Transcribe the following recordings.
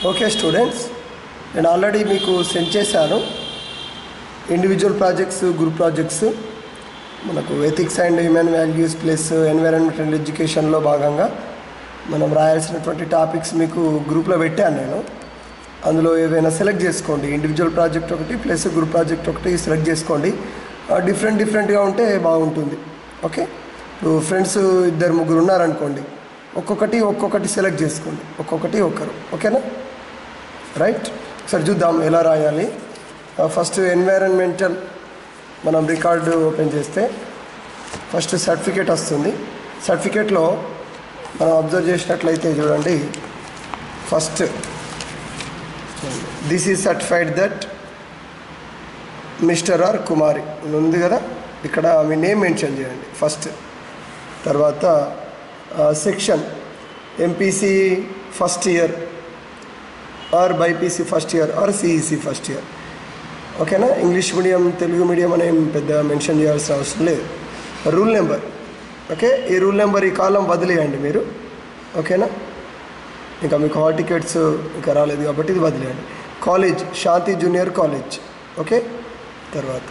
Okay students, నేను already మీకు send చేశాను ఇండివిజువల్ ప్రాజెక్ట్స్, గ్రూప్ ప్రాజెక్ట్స్. మనకు ethics and human values plus environment and ఎడ్యుకేషన్లో భాగంగా మనం రాయాల్సినటువంటి టాపిక్స్ మీకు గ్రూప్లో పెట్టాను నేను. అందులో ఏవైనా సెలెక్ట్ చేసుకోండి. ఇండివిజువల్ ప్రాజెక్ట్ ఒకటి ప్లస్ గ్రూప్ ప్రాజెక్ట్ ఒకటి సెలెక్ట్ చేసుకోండి. డిఫరెంట్గా ఉంటే బాగుంటుంది. ఓకే, ఇప్పుడు ఫ్రెండ్స్ 2-3 ఉన్నారనుకోండి, ఒక్కొక్కటి సెలెక్ట్ చేసుకోండి, ఒక్కరు. ఓకేనా? రైట్, ఒకసారి చూద్దాం ఎలా రాయాలి. ఫస్ట్ ఎన్వైరన్మెంటల్ మనం రికార్డు ఓపెన్ చేస్తే ఫస్ట్ సర్టిఫికేట్ వస్తుంది. సర్టిఫికేట్లో మనం అబ్జర్వ్ చేసినట్లయితే చూడండి, first this is certified that mister or Kumari ఉంది కదా, ఇక్కడ మీ నేమ్ మెన్షన్ చేయండి ఫస్ట్. తర్వాత section MPC first year or BiPC first year or CEC first year. ఓకేనా? ఇంగ్లీష్ మీడియం, తెలుగు మీడియం అని ఏం పెద్ద మెన్షన్ చేయాల్సిన అవసరం లేదు. రూల్ నెంబర్, ఓకే, ఈ రూల్ నెంబర్ ఈ కాలం వదిలేయండి మీరు. ఓకేనా? ఇంకా మీకు హాల్ టికెట్స్ ఇంకా రాలేదు కాబట్టి ఇది వదిలేయండి. కాలేజ్ శాంతి జూనియర్ కాలేజ్. ఓకే, తర్వాత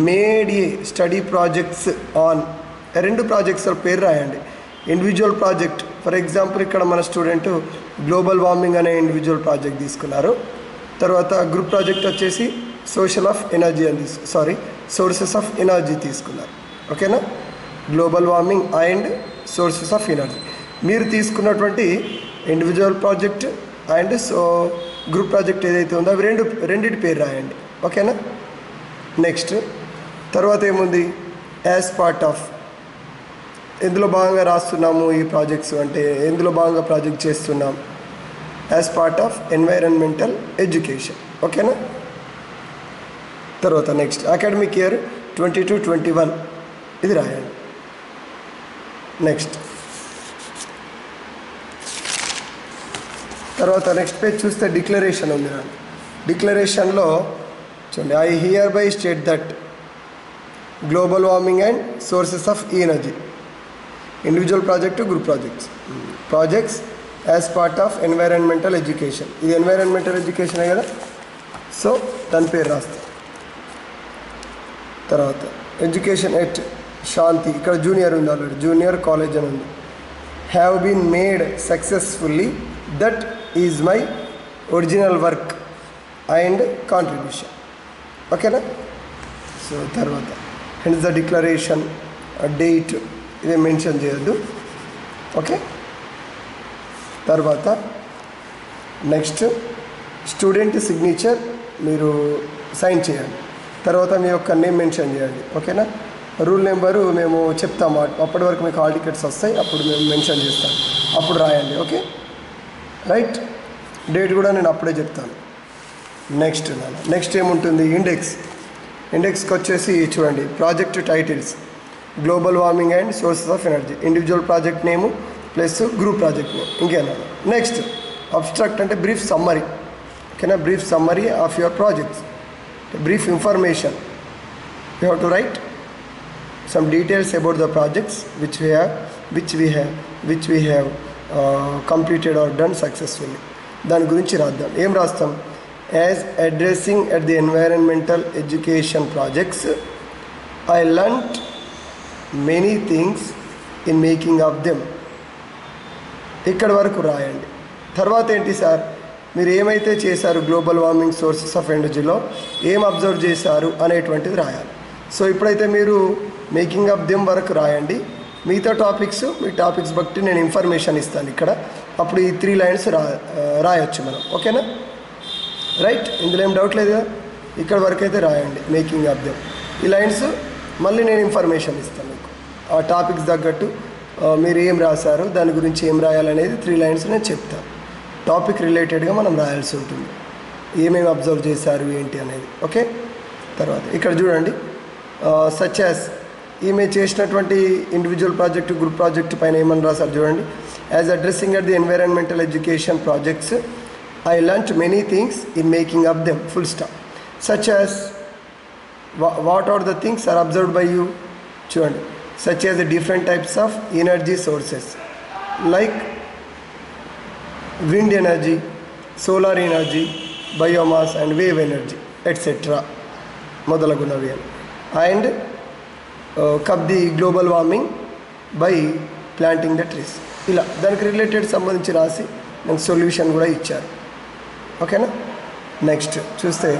made A study projects on, 2 projects పేరు రాయండి. ఇండివిజువల్ ప్రాజెక్ట్, ఫర్ ఎగ్జాంపుల్ ఇక్కడ మన స్టూడెంట్ గ్లోబల్ వార్మింగ్ అనే ఇండివిజువల్ ప్రాజెక్ట్ తీసుకున్నారు. తర్వాత గ్రూప్ ప్రాజెక్ట్ వచ్చేసి సోర్సెస్ ఆఫ్ ఎనర్జీ తీసుకున్నారు. ఓకేనా? Global warming and sources of energy. మీరు తీసుకున్నటువంటి individual project and group project ఏదైతే ఉందో అవి రెండింటి పేరు రాయండి. ఓకేనా? నెక్స్ట్ తర్వాత ఏముంది, యాజ్ పార్ట్ ఆఫ్, ఎందులో భాగంగా రాస్తున్నాము ఈ ప్రాజెక్ట్స్ అంటే ఎందులో భాగంగా ప్రాజెక్ట్ చేస్తున్నాం, as part of environmental education. ఓకేనా? తర్వాత నెక్స్ట్ అకాడమిక్ ఇయర్ 2022-21 ఇది రాయండి. నెక్స్ట్ తర్వాత నెక్స్ట్ పేజ్ చూస్తే డిక్లరేషన్ ఉంది. డిక్లరేషన్లో చూడండి, I here by state that global warming and sources of energy, individual project, group projects as part of environmental education. ఇది environmental ఎడ్యుకేషనే కదా, సో దాని పేరు రాస్తాం. తర్వాత ఎడ్యుకేషన్ ఎట్ శాంతి, ఇక్కడ జూనియర్ ఉంది, ఆల్రెడీ జూనియర్ కాలేజ్ అని ఉంది. Have been made successfully, that is my original work and contribution. ఓకేనా? సో తర్వాత హెన్స్ ద డిక్లరేషన్, డేట్ ఇదే మెన్షన్ చేయొద్దు. ఓకే, తర్వాత నెక్స్ట్ స్టూడెంట్ సిగ్నేచర్ మీరు సైన్ చేయండి. తర్వాత మీ యొక్క నేమ్ మెన్షన్ చేయండి. ఓకేనా? రూల్ నెంబరు మేము చెప్తాము, అప్పటి వరకు మీకు హాల్ టికెట్స్ వస్తాయి, అప్పుడు మేము మెన్షన్ చేస్తాం, అప్పుడు రాయండి. Okay, right. డేట్ కూడా నేను అప్పుడే చెప్తాను. నెక్స్ట్ ఏముంటుంది, ఇండెక్స్కి వచ్చేసి చూడండి, project titles global warming and sources of energy, individual project name plus group project name. ఇంకేనా? నెక్స్ట్ అబ్స్ట్రాక్ట్ అంటే బ్రీఫ్ సమ్మరీ. ఓకేనా? Brief summary of your projects, brief information. You have to write some details about the projects which we have completed or done successfully. దాని గురించి రాద్దాం. ఏం రాస్తాం? As addressing at the environmental education projects I learned many things in making of them. ఇక్కడ వరకు రాయండి. తర్వాత ఏంటి సార్, మీరు ఏమైతే చేశారు గ్లోబల్ వార్మింగ్, సోర్సెస్ ఆఫ్ ఎనర్జీలో ఏం అబ్జర్వ్ చేశారు అనేటువంటిది రాయాలి. సో ఇప్పుడైతే మీరు మేకింగ్ ఆఫ్ దెమ్ వరకు రాయండి. మిగతా మీ టాపిక్స్ బట్టి నేను ఇన్ఫర్మేషన్ ఇస్తాను ఇక్కడ, అప్పుడు ఈ 3 లైన్స్ రాయొచ్చు మనం. ఓకేనా? రైట్, ఇందులో ఏం డౌట్ లేదు కదా. ఇక్కడ వరకు అయితే రాయండి మేకింగ్ ఆఫ్ దెమ్. ఈ లైన్స్ మళ్ళీ నేను ఇన్ఫర్మేషన్ ఇస్తాను మీకు, ఆ టాపిక్స్ తగ్గట్టు మీరు ఏం రాశారు, దాని గురించి ఏం రాయాలనేది 3 లైన్స్ నేను చెప్తాను. టాపిక్ రిలేటెడ్గా మనం రాయాల్సి ఉంటుంది, ఏమేమి అబ్జర్వ్ చేశారు ఏంటి అనేది. ఓకే, తర్వాత ఇక్కడ చూడండి, సచ్ యాజ్ ఈమె చేసినటువంటి ఇండివిజువల్ ప్రాజెక్టు, గ్రూప్ ప్రాజెక్టు పైన ఏమని రాశారు చూడండి. As addressing at the environmental education projects I learned many things in making up them, full stop. Such as what are the things are observed by you, చూడండి. Such as the different types of energy sources like wind energy, solar energy, biomass and wave energy etcetera మొదలగునవి. And cup the global warming by planting the trees. ఇలా దానికి related సంబంధించి రాసి నాకు solution కూడా ఇచ్చారు. ఓకేనా. నెక్స్ట్ చూస్తే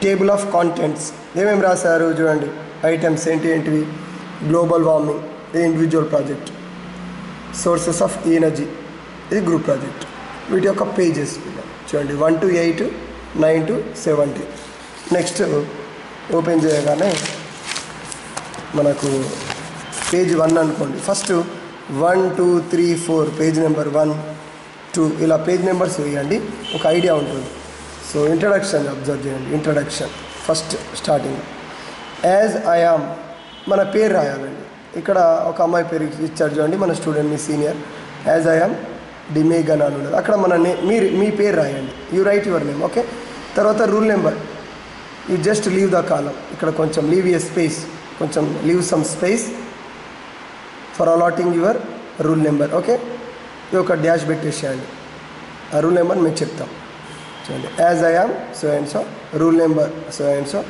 టేబుల్ ఆఫ్ కాంటెంట్స్ ఏమేమి రాశారు చూడండి. ఐటమ్స్ ఏంటివి? గ్లోబల్ వార్మింగ్ ఇది individual project, sources of energy ఇది గ్రూప్ ప్రాజెక్ట్. వీటి యొక్క పేజెస్ చూడండి 1 to 8, 9 to 17. నెక్స్ట్ ఓపెన్ చేయగానే మనకు పేజ్ 1 అనుకోండి. ఫస్ట్ 1, 2, 3, 4 పేజ్ నెంబర్ 1, 2 ఇలా పేజ్ నెంబర్స్ వేయండి, ఒక ఐడియా ఉంటుంది. సో ఇంట్రడక్షన్ అబ్జర్వ్ చేయండి. Introduction first starting as I yam మన పేరు రాయాలండి. ఇక్కడ ఒక అమ్మాయి పేరు ఇచ్చారు చూడండి, మన స్టూడెంట్ మీ సీనియర్. యాజ్ ఐ యామ్ డిమేగన్ అని ఉన్నది, అక్కడ మన మీ పేరు రాయండి. You write your name. Okay. తర్వాత rule number, you just leave the column. ఇక్కడ కొంచెం లీవ్ ఏ స్పేస్, కొంచెం leave some space for allotting your rule number. Okay. ఇది ఒక డాష్ పెట్టేసేయండి. ఆ రూల్ నెంబర్ మేము చెప్తాం చూడండి. As I am so and so, rule number so and so.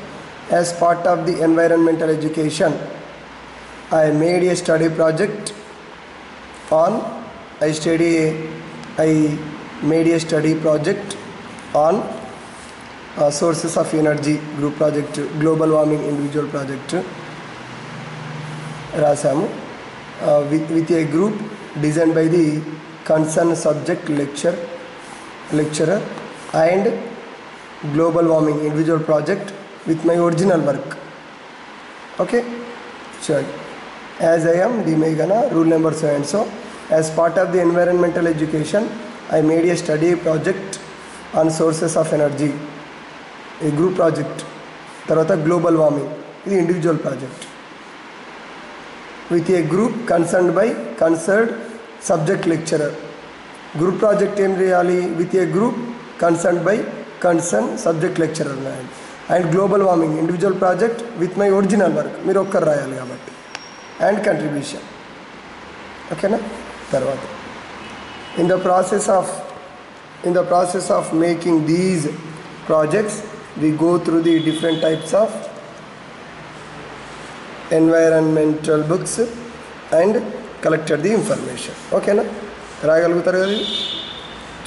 As part of the environmental education I made a study project on I made a study project on sources of energy group project, global warming individual project రాసాము. with a group designed by the concerned subject lecturer and global warming individual project with my original work. Okay, sure. As I am Dimegana, rule number so and so. As part of the environmental education, I made a study project on sources of energy, a group project. Tarvata global warming, the individual project. With a group concerned subject lecturer. Group project em reyali with a group concerned subject lecturer. And global warming individual project with my original work. Meer okkar rayali kabatti. And contribution. Okay na. Tarvata in the process of making these projects, we go through the different types of environmental books and collected the information. Okay na. రాయగలుగుతారు కదా,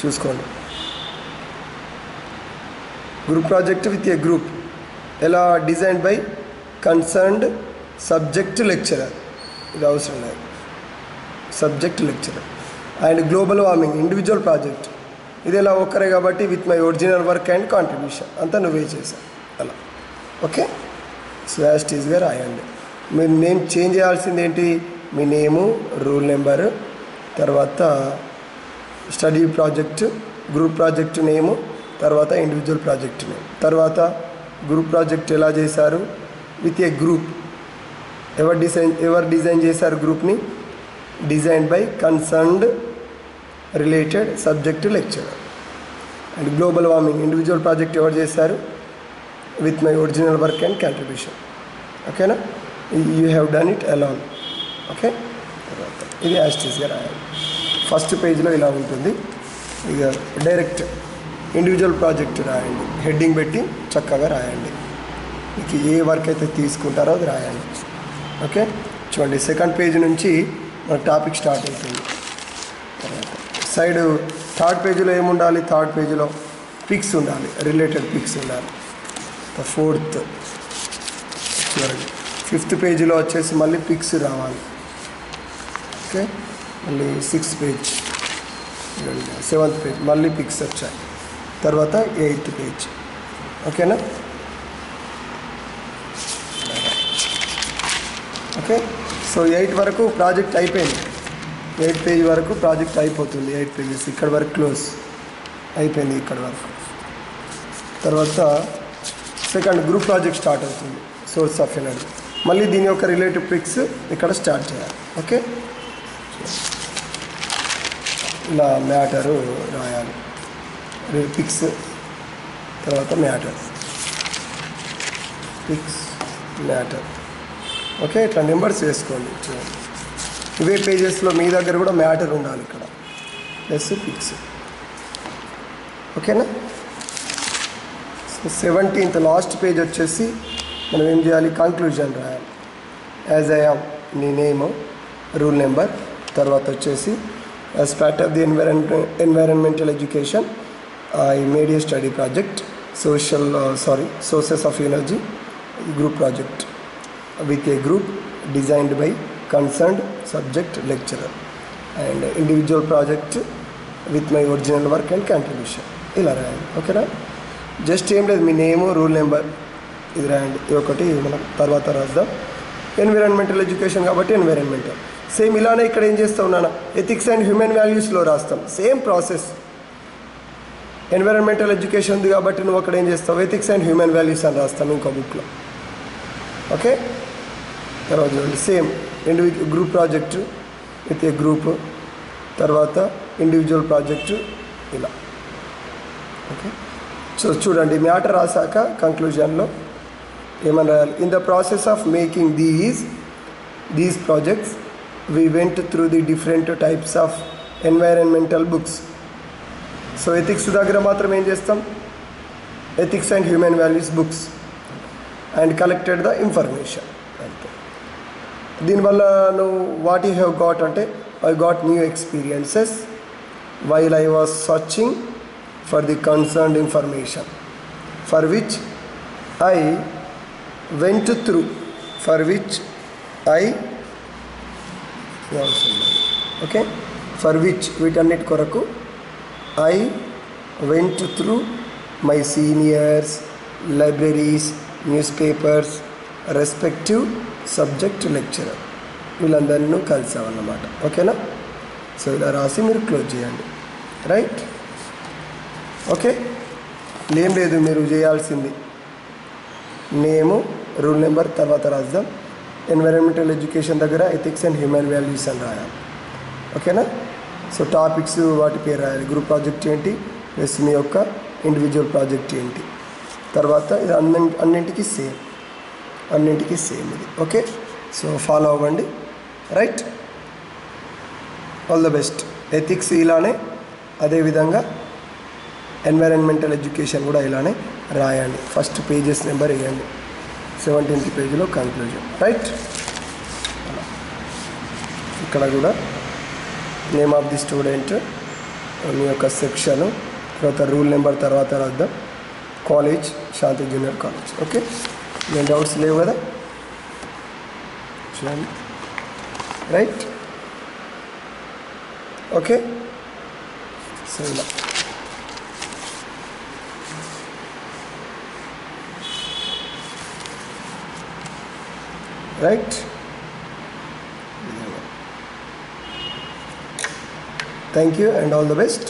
చూసుకోండి. Group project with a group ఎలా design by concerned subject lecturer, ఇది అవసరం లేదు, subject lecturer. And global warming individual project, ఇది ఎలా ఒక్కరే కాబట్టి with my original work and contribution అంతా నువ్వే చేశావు అలా. ఓకే. సో యాజ్ టీజ్గా రాయండి. మీరు నేమ్ చేంజ్ చేయాల్సింది ఏంటి? మీ నేము, రూల్ నెంబరు, తర్వాత study project, group project name, తర్వాత ఇండివిజువల్ ప్రాజెక్ట్ నేమ్, తర్వాత గ్రూప్ ప్రాజెక్ట్ ఎలా చేశారు విత్ ఏ గ్రూప్, ఎవరు డిజైన్ చేశారు గ్రూప్ని, design by concerned related subject lecturer. And global warming individual project ఎవరు చేశారు, with my original work and contribution. ఓకేనా. You have done it alone. Okay. తర్వాత ఇది యాస్టీస్గా రాయాలి. ఫస్ట్ పేజ్లో ఇలా ఉంటుంది. ఇక డైరెక్ట్ ఇండివిజువల్ ప్రాజెక్ట్ రాయండి, హెడ్డింగ్ పెట్టి చక్కగా రాయండి. మీకు ఏ వర్క్ అయితే తీసుకుంటారో అది రాయండి. ఓకే. చూడండి సెకండ్ పేజ్ నుంచి మన టాపిక్ స్టార్ట్ అవుతుంది. తర్వాత సైడ్ థర్డ్ పేజీలో ఏముండాలి, థర్డ్ పేజీలో పిక్స్ ఉండాలి, రిలేటెడ్ పిక్స్ ఉండాలి. ఫోర్త్ చూడండి ఫిఫ్త్ పేజీలో వచ్చేసి మళ్ళీ పిక్స్ రావాలి. ఓకే. మళ్ళీ సిక్స్త్ పేజ్, సెవెంత్ పేజ్ మళ్ళీ పిక్స్ వచ్చాయి. తర్వాత ఎయిత్ పేజ్. ఓకేనా. ఓకే. సో 8 వరకు ప్రాజెక్ట్ అయిపోయింది. 8 పేజ్ వరకు ప్రాజెక్ట్ అయిపోతుంది. 8 పేజెస్ ఇక్కడ వరకు క్లోజ్ అయిపోయింది, ఇక్కడ వరకు. తర్వాత సెకండ్ గ్రూప్ ప్రాజెక్ట్ స్టార్ట్ అవుతుంది, సోర్స్ ఆఫ్ ఎనర్జీ. మళ్ళీ దీని యొక్క రిలేటివ్ పిక్స్ ఇక్కడ స్టార్ట్ చేయాలి. ఓకే. ఇలా మ్యాటరు రాయాలి, పిక్స్, తర్వాత మ్యాటర్, పిక్స్, మ్యాటర్. ఓకే. ఇట్లా నెంబర్స్ వేసుకోండి. ఇవే పేజెస్లో మీ దగ్గర కూడా మ్యాటర్ ఉండాలి ఇక్కడ, ప్లస్ పిక్స్. ఓకేనా. సో 17th లాస్ట్ పేజ్ వచ్చేసి మనం ఏం చేయాలి, కంక్లూజన్ రాయాలి. యాజ్ ఐ యామ్ నీ నేమ్, రూల్ నెంబర్, తర్వాత వచ్చేసి as part of the environmental education I made A study project sources of energy group project with a group designed by concerned subject lecturer and individual project with my original work and contribution. ఇలా రాయండి. ఓకేనా. Just ఏం లేదు, మీ name, rule number ఇది రాయండి. ఇది ఒకటి మనం తర్వాత రాద్దాం. ఎన్విరాన్మెంటల్ ఎడ్యుకేషన్ కాబట్టి ఎన్విరాన్మెంటల్. సేమ్ ఇలానే ఇక్కడ ఏం చేస్తా ఉన్నాను, ఎథిక్స్ అండ్ హ్యూమన్ వాల్యూస్లో రాస్తాం. Same process. ఎన్విరాన్మెంటల్ ఎడ్యుకేషన్ ఉంది కాబట్టి నువ్వు అక్కడ ఏం చేస్తావు, ఎథిక్స్ అండ్ హ్యూమన్ వాల్యూస్ అని రాస్తాం ఇంకో బుక్లో. ఓకే. తర్వాత చూడండి, same group project with a group, తర్వాత ఇండివిజువల్ ప్రాజెక్టు ఇలా. ఓకే. సో చూడండి, మ్యాటర్ రాసాక కంక్లూజన్లో ఏమని రాయాలి, in the process of making these projects we went through the different types of environmental books. So ethics దగ్గర మాత్రం ఏం చేస్తాం, ethics and human values books and collected the information. అంతే. దీనివల్ల నువ్వు వాట్ యూ హ్యావ్ గాట్ అంటే, I got new experiences while I was searching for the concerned information for which I went through okay, for which వీటన్నిటి కొరకు I went through my seniors, libraries, newspapers, respective subject lecturer వీళ్ళందరినీ కలిసామన్నమాట. ఓకేనా. So ఇలా రాసి మీరు close చేయండి. Right. Okay. ఏం లేదు, మీరు చేయాల్సింది నేము, రూల్ నెంబర్, తర్వాత రాద్దాం. ఎన్విరాన్మెంటల్ ఎడ్యుకేషన్ దగ్గర ఎథిక్స్ అండ్ హ్యూమన్ వాల్యూస్ అని రాయాలి. ఓకేనా. సో టాపిక్స్ వాటి పేరు రాయాలి. గ్రూప్ ప్రాజెక్ట్ ఏంటి, ప్లస్ మీ యొక్క ఇండివిజువల్ ప్రాజెక్ట్ ఏంటి. తర్వాత ఇది అన్నింటికి సేమ్ ఇది. ఓకే. సో ఫాలో అవ్వండి. Right. All the best. Ethics ఇలానే, అదేవిధంగా ఎన్వైరన్మెంటల్ ఎడ్యుకేషన్ కూడా ఇలానే రాయండి. ఫస్ట్ పేజెస్ నెంబర్ వేయండి. 17th పేజీలో కంక్లూజన్. రైట్. ఇక్కడ కూడా నేమ్ ఆఫ్ ది స్టూడెంట్, మీ యొక్క సెక్షను, తర్వాత రూల్ నెంబర్, తర్వాత రాద్దాం. కాలేజ్ శాంతి జూనియర్ కాలేజ్. ఓకే. ఏం డౌట్స్ లేవు కదా. చూడండి. రైట్. ఓకే. సో ఇలా right. Thank you and all the best.